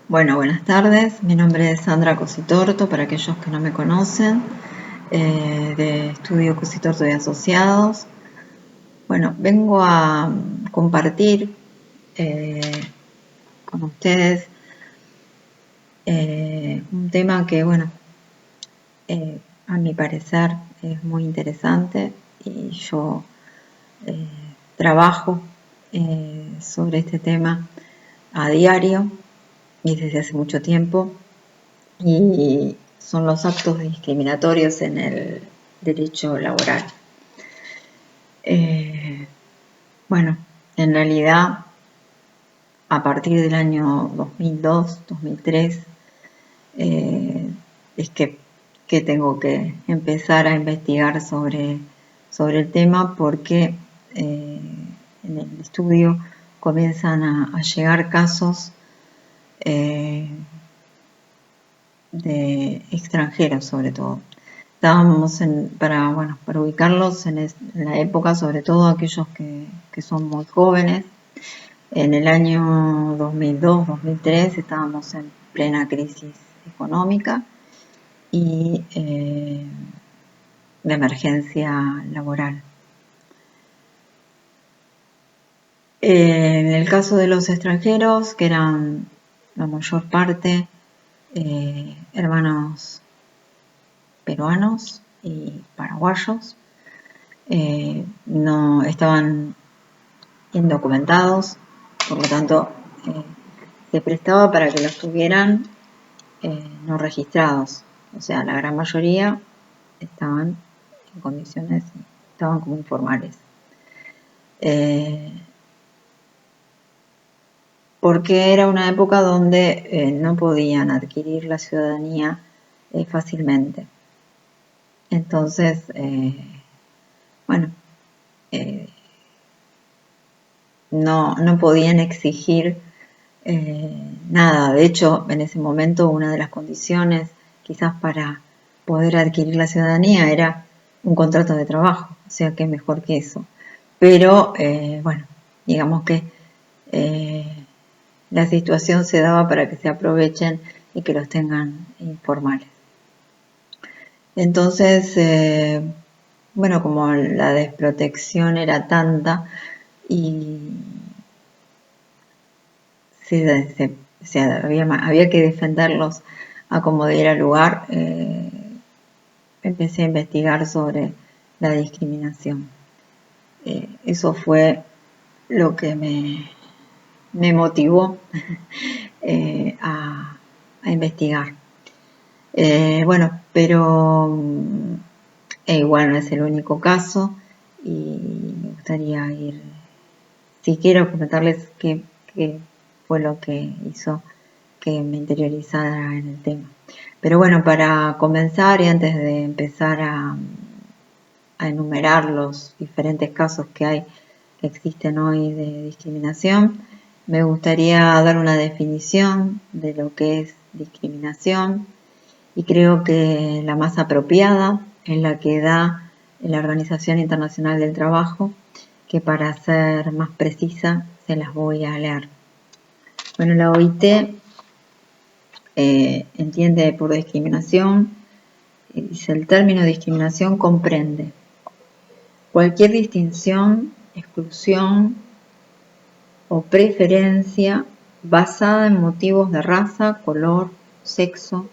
Bueno, buenas tardes. Mi nombre es Sandra Cositorto, para aquellos que no me conocen, de Estudio Cositorto y Asociados. Bueno, vengo a compartir con ustedes un tema que, bueno, a mi parecer es muy interesante y yo eh, trabajo sobre este tema a diario y desde hace mucho tiempo. Y son los actos discriminatorios en el derecho laboral. Eh, bueno, en realidad, a partir del año 2002-2003, es que tengo que empezar a investigar sobre el tema porque en el estudio comienzan a llegar casos de extranjeros sobre todo. Estábamos para ubicarlos en la época, sobre todo aquellos que son muy jóvenes. En el año 2002-2003 estábamos en plena crisis económica y de emergencia laboral. En el caso de los extranjeros, que eran la mayor parte hermanos peruanos y paraguayos, no estaban indocumentados, por lo tanto se prestaba para que los tuvieran no registrados, o sea, la gran mayoría estaban en condiciones, estaban como informales. Porque era una época donde no podían adquirir la ciudadanía fácilmente. Entonces, bueno, no podían exigir nada. De hecho, en ese momento una de las condiciones quizás para poder adquirir la ciudadanía era un contrato de trabajo, o sea que mejor que eso. Pero bueno, digamos que la situación se daba para que se aprovechen y que los tengan informales. Entonces, bueno, como la desprotección era tanta y había que defenderlos a como diera lugar, empecé a investigar sobre la discriminación. Eso fue lo que me motivó a investigar. Bueno, pero igual no es el único caso y me gustaría si quiero comentarles qué fue lo que hizo que me interiorizara en el tema. Pero bueno, para comenzar y antes de empezar a enumerar los diferentes casos que existen hoy de discriminación, me gustaría dar una definición de lo que es discriminación y creo que la más apropiada es la que da la Organización Internacional del Trabajo, que para ser más precisa se las voy a leer. Bueno, la OIT entiende por discriminación, dice el término discriminación comprende cualquier distinción, exclusión o preferencia basada en motivos de raza, color, sexo,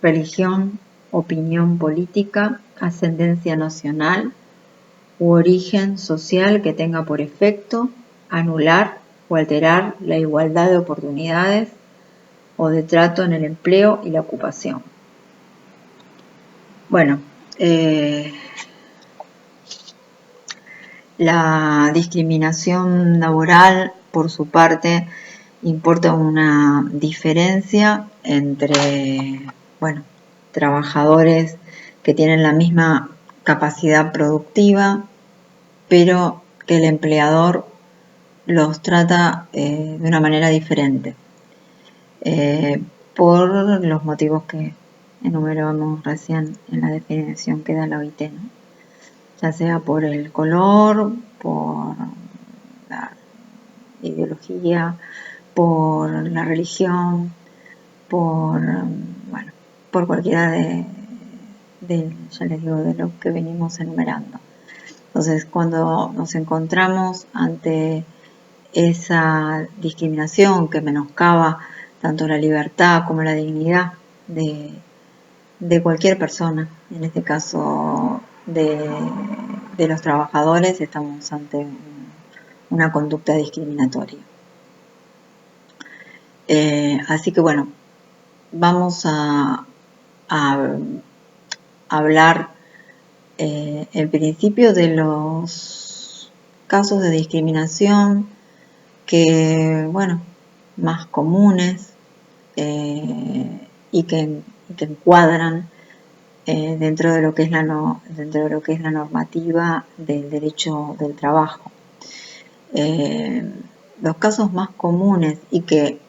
religión, opinión política, ascendencia nacional u origen social que tenga por efecto anular o alterar la igualdad de oportunidades o de trato en el empleo y la ocupación. Bueno, la discriminación laboral, por su parte, importa una diferencia entre, bueno, trabajadores que tienen la misma capacidad productiva, pero que el empleador los trata de una manera diferente, por los motivos que enumeramos recién en la definición que da la OIT, ¿no? Ya sea por el color, por la ideología, por la religión, bueno, por cualquiera ya les digo, de lo que venimos enumerando. Entonces, cuando nos encontramos ante esa discriminación que menoscaba tanto la libertad como la dignidad de cualquier persona, en este caso de los trabajadores, estamos ante una conducta discriminatoria. Así que bueno, vamos a hablar en principio de los casos de discriminación que, bueno, más comunes y que encuadran dentro de lo que es dentro de lo que es la normativa del derecho del trabajo. Los casos más comunes y que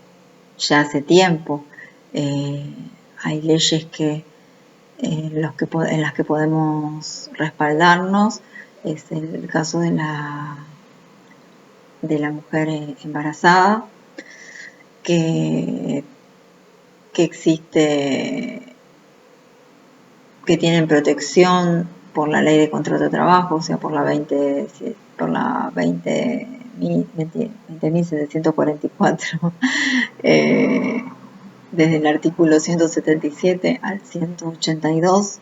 ya hace tiempo hay leyes que en las que podemos respaldarnos es el caso de la mujer embarazada, que existe, que tienen protección por la ley de contrato de trabajo, o sea, por la 20.744, desde el artículo 177 al 182.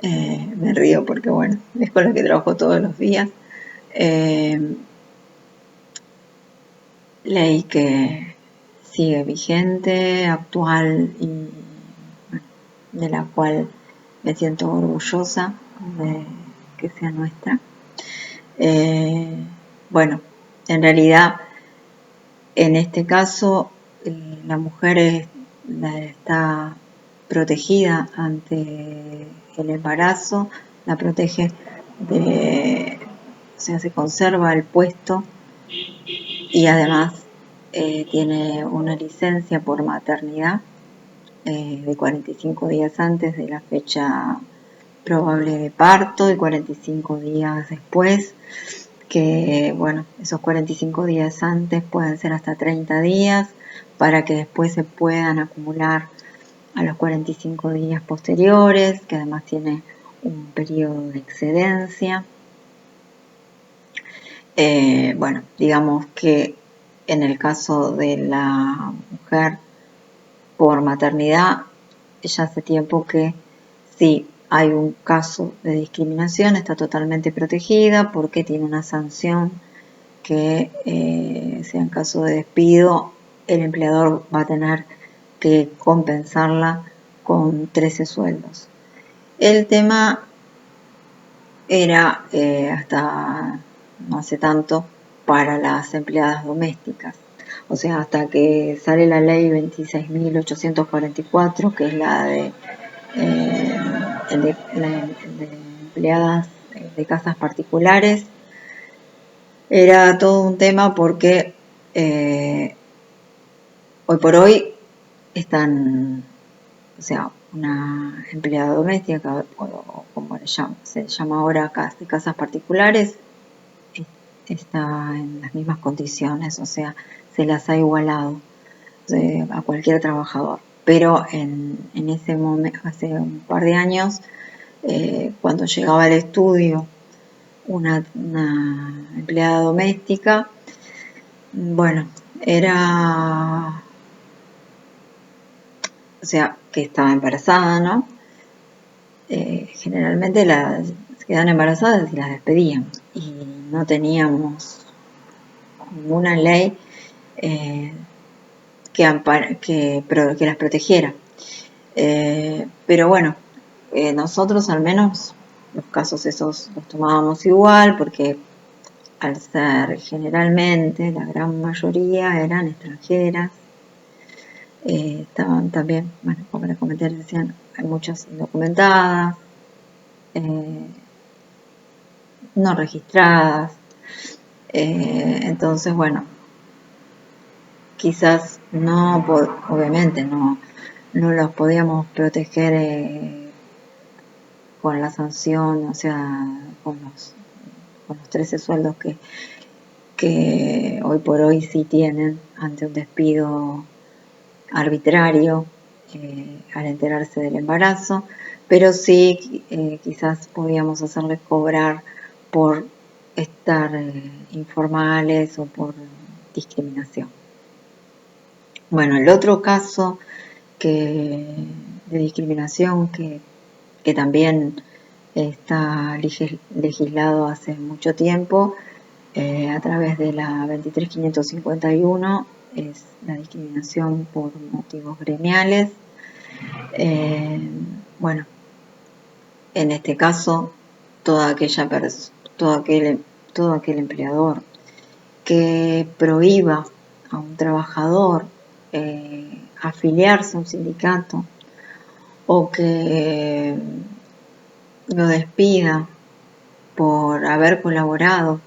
Me río porque, bueno, es con lo que trabajo todos los días. Ley que sigue vigente, actual y bueno, de la cual me siento orgullosa de que sea nuestra. Bueno, en realidad, en este caso, la mujer está protegida ante el embarazo, la protege o sea, se conserva el puesto y además tiene una licencia por maternidad de 45 días antes de la fecha probable de parto y 45 días después, que bueno, esos 45 días antes pueden ser hasta 30 días para que después se puedan acumular a los 45 días posteriores, que además tiene un periodo de excedencia. Bueno, digamos que en el caso de la mujer por maternidad, ya hace tiempo que si hay un caso de discriminación está totalmente protegida porque tiene una sanción que, sea en caso de despido, el empleador va a tener que compensarla con 13 sueldos. El tema era hasta no hace tanto para las empleadas domésticas. O sea, hasta que sale la ley 26.844, que es la de empleadas de casas particulares, era todo un tema porque hoy por hoy están, o sea, una empleada doméstica, o como se llama ahora casas particulares, está en las mismas condiciones, o sea, se las ha igualado a cualquier trabajador. Pero en ese momento, hace un par de años, cuando llegaba al estudio una empleada doméstica, bueno, era, o sea, que estaba embarazada, ¿no? Generalmente las quedan embarazadas y las despedían y no teníamos ninguna ley que las protegiera. Pero bueno, nosotros al menos los casos esos los tomábamos igual porque al ser generalmente la gran mayoría eran extranjeras, estaban también, bueno, como les comenté, decían, hay muchas indocumentadas, no registradas, entonces bueno, quizás no, obviamente no los podíamos proteger con la sanción, o sea, con los 13 sueldos que hoy por hoy sí tienen ante un despido arbitrario al enterarse del embarazo, pero sí quizás podíamos hacerles cobrar por estar informales o por discriminación. Bueno, el otro caso de discriminación que también está legislado hace mucho tiempo a través de la 23551 es la discriminación por motivos gremiales. Bueno, en este caso, todo aquel empleador que prohíba a un trabajador afiliarse a un sindicato o que lo despida por haber colaborado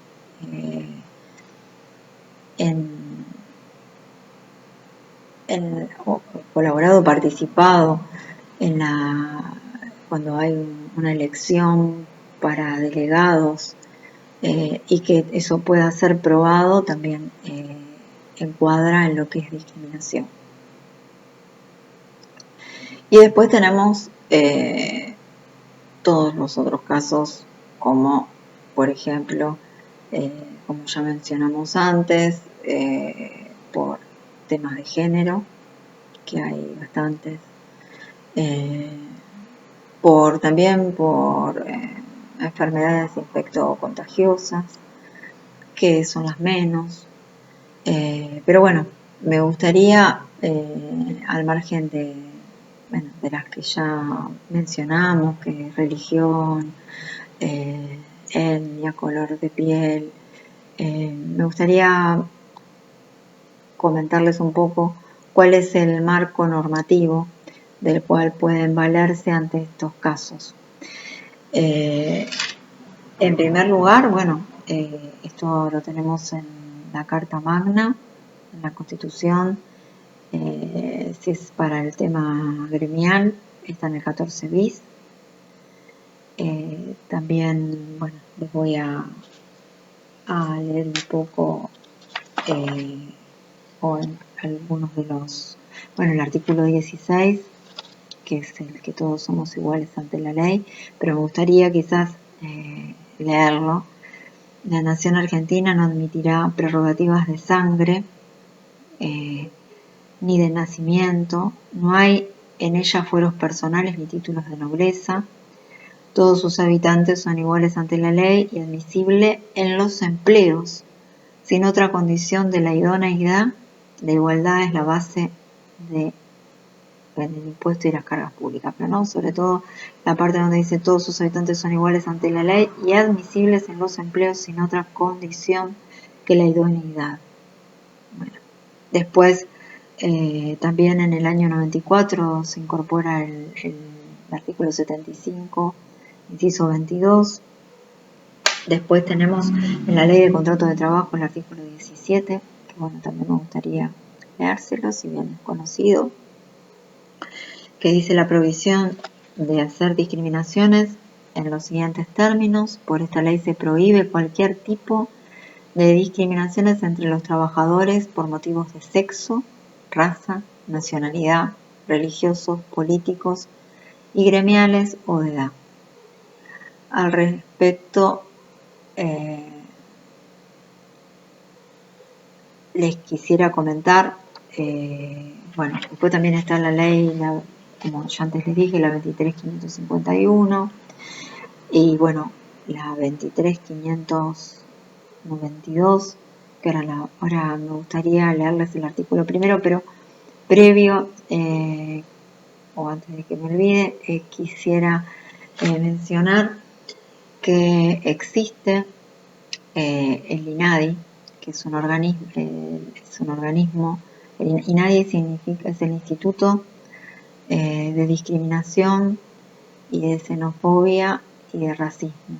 participado cuando hay una elección para delegados y que eso pueda ser probado, también encuadra en lo que es discriminación. Y después tenemos todos los otros casos, como por ejemplo, como ya mencionamos antes, por temas de género, que hay bastantes, también por enfermedades infectocontagiosas, que son las menos, pero bueno, me gustaría, al margen de las que ya mencionamos, que es religión, etnia, color de piel, me gustaría comentarles un poco cuál es el marco normativo del cual pueden valerse ante estos casos. En primer lugar, bueno, esto lo tenemos en la Carta Magna, en la Constitución. Si es para el tema gremial, está en el 14 bis. También, bueno, les voy a leer un poco o en algunos de los, el artículo 16, que es el que todos somos iguales ante la ley, pero me gustaría quizás leerlo. La nación argentina no admitirá prerrogativas de sangre ni de nacimiento, no hay en ella fueros personales ni títulos de nobleza. Todos sus habitantes son iguales ante la ley y admisible en los empleos, sin otra condición de la idoneidad. La igualdad es la base del impuesto y las cargas públicas, pero no, sobre todo la parte donde dice todos sus habitantes son iguales ante la ley y admisibles en los empleos sin otra condición que la idoneidad. Bueno, después también en el año 94 se incorpora el artículo 75, inciso 22. Después tenemos en la ley de contrato de trabajo el artículo 17, que bueno, también me gustaría leérselo, si bien es conocido, que dice la prohibición de hacer discriminaciones en los siguientes términos. Por esta ley se prohíbe cualquier tipo de discriminaciones entre los trabajadores por motivos de sexo, raza, nacionalidad, religiosos, políticos y gremiales o de edad. Al respecto, les quisiera comentar, después también está la ley, como ya antes les dije, la 23551 y bueno, la 23592, que ahora me gustaría leerles el artículo primero, pero previo, o antes de que me olvide, quisiera mencionar que existe el INADI, que es un organismo, el INADI es el Instituto de Discriminación y de Xenofobia y de Racismo.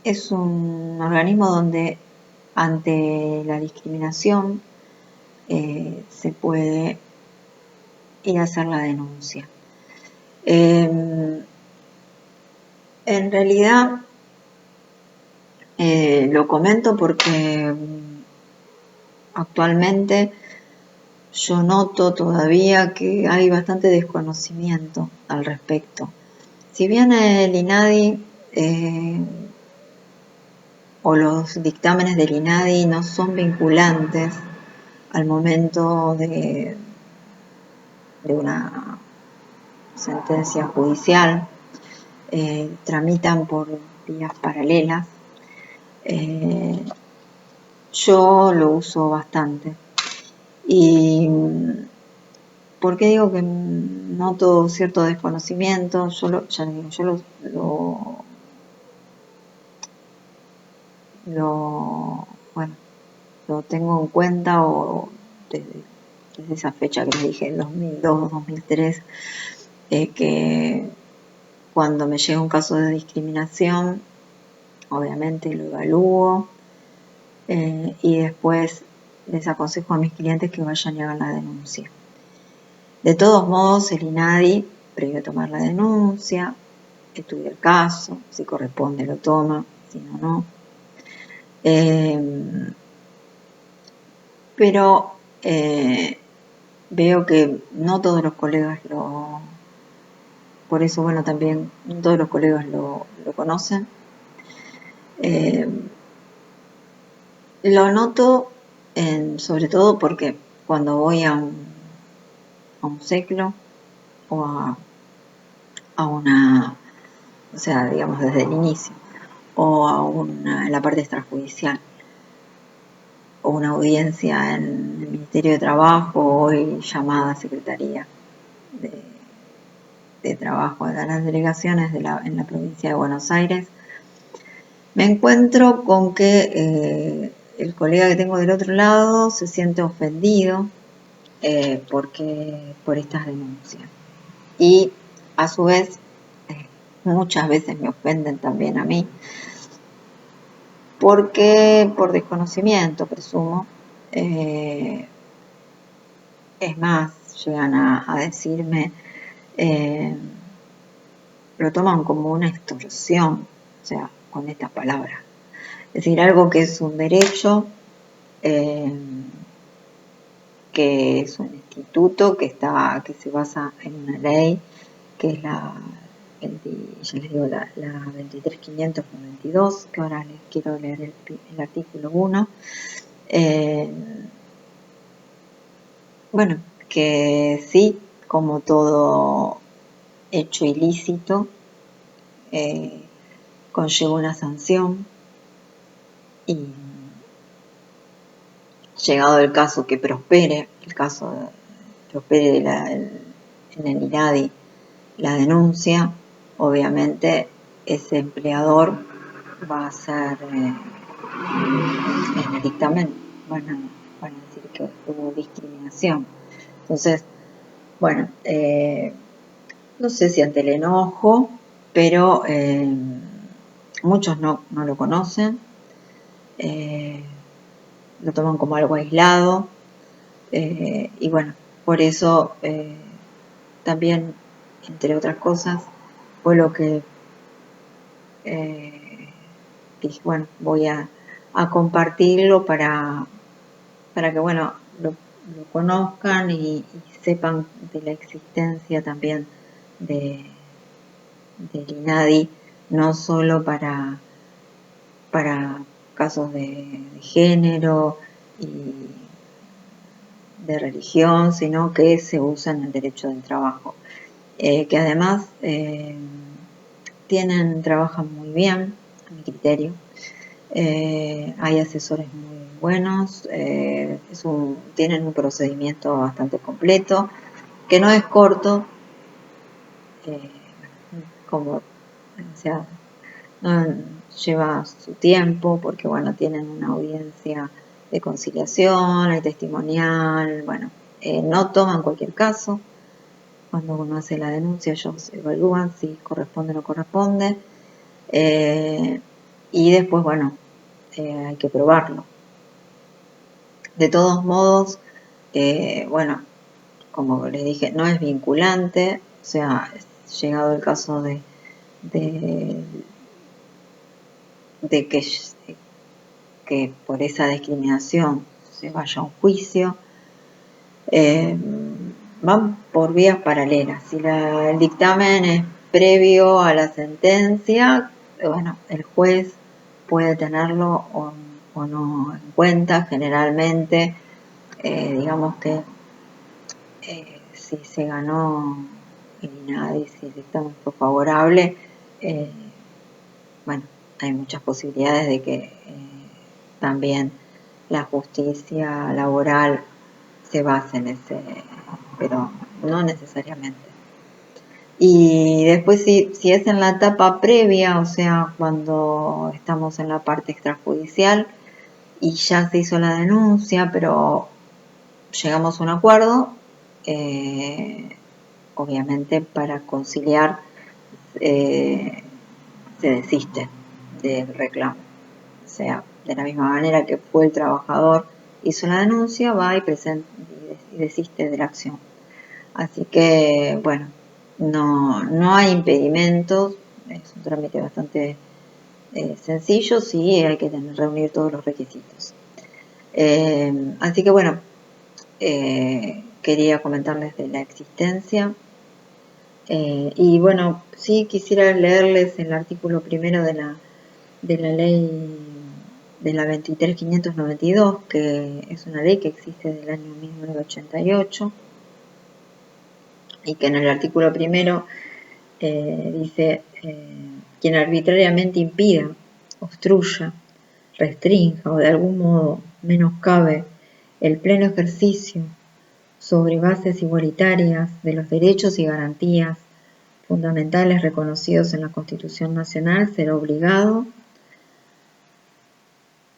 Es un organismo donde ante la discriminación se puede ir a hacer la denuncia. En realidad lo comento porque actualmente yo noto todavía que hay bastante desconocimiento al respecto. Si bien el INADI o los dictámenes del INADI no son vinculantes al momento de una sentencia judicial, tramitan por vías paralelas. Yo lo uso bastante. ¿Y por qué digo que noto cierto desconocimiento? Yo lo tengo en cuenta, o desde esa fecha que les dije, 2002, 2003, que cuando me llega un caso de discriminación, obviamente lo evalúo, y después les aconsejo a mis clientes que vayan y hagan la denuncia. De todos modos, el INADI, previo a tomar la denuncia, estudia el caso, si corresponde lo toma, si no, no. Pero veo que no todos los colegas por eso, bueno, también no todos los colegas lo conocen. Lo noto sobre todo porque cuando voy a un CECLO o a una, o sea, digamos desde el inicio, o en la parte extrajudicial, o una audiencia en el Ministerio de Trabajo, hoy llamada Secretaría de Trabajo de las delegaciones en la provincia de Buenos Aires, me encuentro con que el colega que tengo del otro lado se siente ofendido por estas denuncias. Y a su vez, muchas veces me ofenden también a mí, porque por desconocimiento, presumo. Es más, llegan a decirme, lo toman como una extorsión, o sea, con estas palabras. Es decir, algo que es un derecho, que es un instituto que se basa en una ley, que es la 23.592, que ahora les quiero leer el artículo 1. Bueno, que sí, como todo hecho ilícito, conlleva una sanción, y llegado el caso que prospere, en el INADI la denuncia, obviamente ese empleador va a hacer, en el dictamen van a decir que hubo discriminación. Entonces, bueno, no sé si ante el enojo, pero muchos no lo conocen, lo toman como algo aislado, y bueno, por eso también, entre otras cosas, fue lo que dije, bueno, voy a compartirlo para que, bueno, lo conozcan y sepan de la existencia también del INADI, no solo para casos de género y de religión, sino que se usa en el derecho del trabajo, que además trabajan muy bien, a mi criterio. Hay asesores muy buenos, tienen un procedimiento bastante completo, que no es corto, o sea, no, lleva su tiempo, porque bueno, tienen una audiencia de conciliación, hay testimonial, bueno, no toman cualquier caso. Cuando uno hace la denuncia, ellos evalúan si corresponde o no corresponde, y después, bueno, hay que probarlo. De todos modos, bueno, como les dije, no es vinculante, o sea, llegado el caso de que por esa discriminación se vaya a un juicio. Van por vías paralelas. Si el dictamen es previo a la sentencia, bueno, el juez puede tenerlo o no en cuenta. Generalmente, digamos que si se ganó y nadie, si el dictamen fue favorable, bueno, hay muchas posibilidades de que también la justicia laboral se base en ese, pero no necesariamente. Y después si es en la etapa previa, o sea, cuando estamos en la parte extrajudicial y ya se hizo la denuncia, pero llegamos a un acuerdo, obviamente para conciliar se desiste del reclamo. O sea, de la misma manera que fue el trabajador hizo la denuncia, va y desiste de la acción. Así que, bueno, no hay impedimentos, es un trámite bastante sencillo, sí hay que reunir todos los requisitos. Así que, bueno, quería comentarles de la existencia. Y bueno, sí quisiera leerles el artículo primero de la ley de la 23.592, que es una ley que existe desde el año 1988 y que en el artículo primero dice: quien arbitrariamente impida, obstruya, restrinja o de algún modo menoscabe el pleno ejercicio sobre bases igualitarias de los derechos y garantías fundamentales reconocidos en la Constitución Nacional será obligado,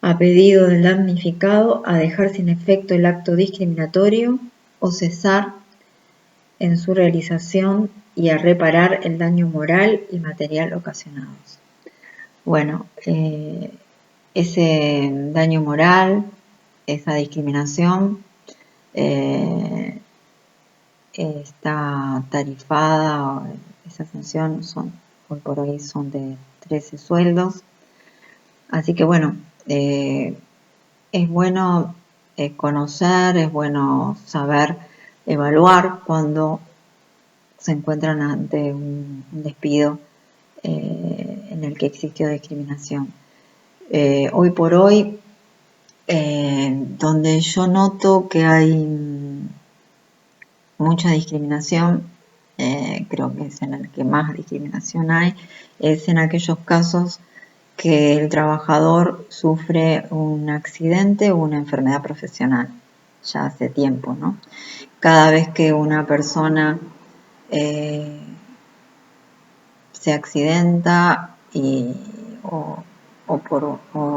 a pedido del damnificado, a dejar sin efecto el acto discriminatorio o cesar en su realización y a reparar el daño moral y material ocasionados. Bueno, ese daño moral, esa discriminación, está tarifada, esa sanción hoy por hoy son de 13 sueldos. Así que bueno, es bueno conocer, es bueno saber evaluar cuando se encuentran ante un despido en el que existió discriminación. Hoy por hoy, donde yo noto que hay mucha discriminación, creo que es en el que más discriminación hay, es en aquellos casos que el trabajador sufre un accidente o una enfermedad profesional, ya hace tiempo, ¿no? Cada vez que una persona se accidenta o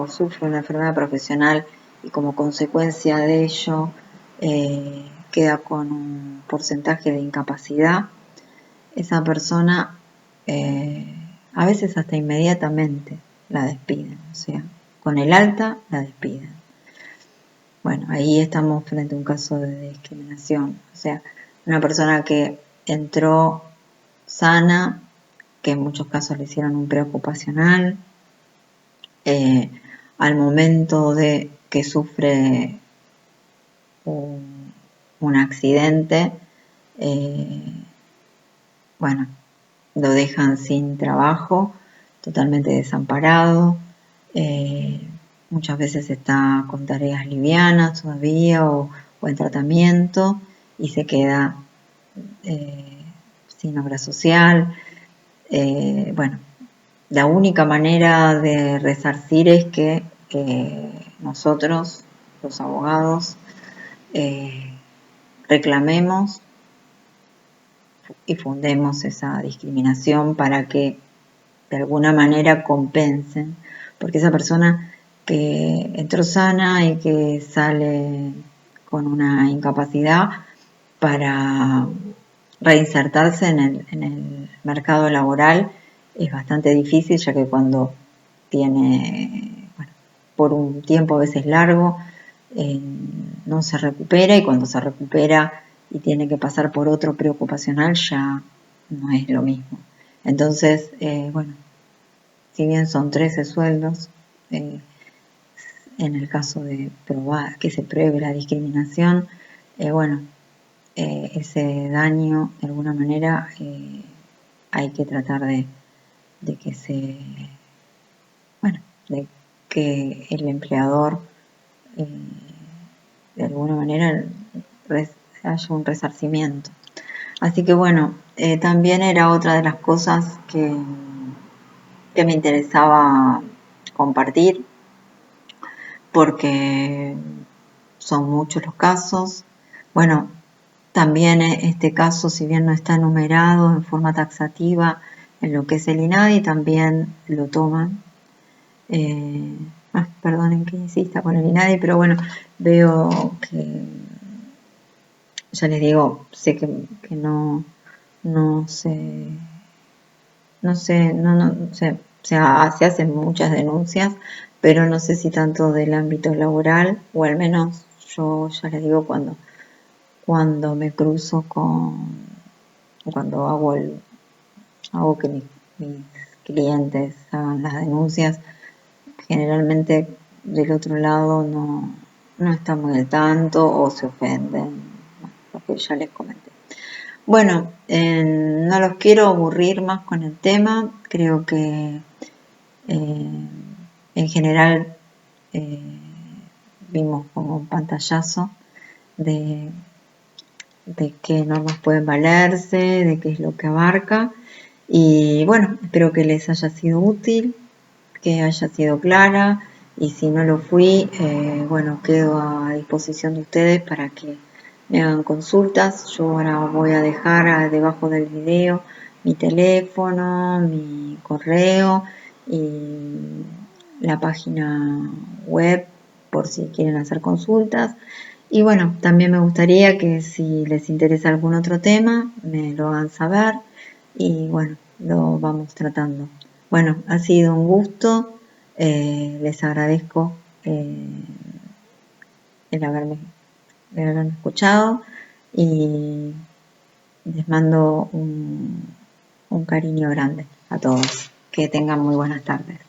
sufre una enfermedad profesional y como consecuencia de ello queda con un porcentaje de incapacidad, esa persona a veces hasta inmediatamente la despiden, o sea, con el alta la despiden. Bueno, ahí estamos frente a un caso de discriminación, o sea, una persona que entró sana, que en muchos casos le hicieron un preocupacional, al momento de que sufre un accidente, bueno, lo dejan sin trabajo, totalmente desamparado, muchas veces está con tareas livianas todavía o en tratamiento y se queda sin obra social. Bueno, la única manera de resarcir es que nosotros, los abogados, reclamemos y fundemos esa discriminación para que de alguna manera compensen, porque esa persona que entró sana y que sale con una incapacidad, para reinsertarse en el mercado laboral es bastante difícil, ya que cuando tiene, bueno, por un tiempo a veces largo, no se recupera, y cuando se recupera y tiene que pasar por otro preocupacional ya no es lo mismo. Entonces, bueno, si bien son 13 sueldos, en el caso de probar que se pruebe la discriminación, bueno, ese daño de alguna manera hay que tratar de que bueno, de que el empleador de alguna manera haya un resarcimiento. Así que bueno, también era otra de las cosas que me interesaba compartir, porque son muchos los casos. Bueno, también este caso, si bien no está numerado en forma taxativa en lo que es el INADI, también lo toman. Perdonen que insista con el INADI, pero bueno, veo que, ya les digo, sé que no sé, se hacen muchas denuncias, pero no sé si tanto del ámbito laboral, o al menos yo ya les digo cuando me cruzo cuando hago que mis clientes hagan las denuncias, generalmente del otro lado no está muy al tanto o se ofenden, lo que ya les comenté. Bueno, no los quiero aburrir más con el tema, creo que en general vimos como un pantallazo de qué normas pueden valerse, de qué es lo que abarca. Y bueno, espero que les haya sido útil, que haya sido clara. Y si no lo fui, bueno, quedo a disposición de ustedes para que me hagan consultas. Yo ahora voy a dejar debajo del video mi teléfono, mi correo y la página web por si quieren hacer consultas. Y bueno, también me gustaría que si les interesa algún otro tema, me lo hagan saber y bueno, lo vamos tratando. Bueno, ha sido un gusto, les agradezco el haberme escuchado y les mando un cariño grande a todos. Que tengan muy buenas tardes.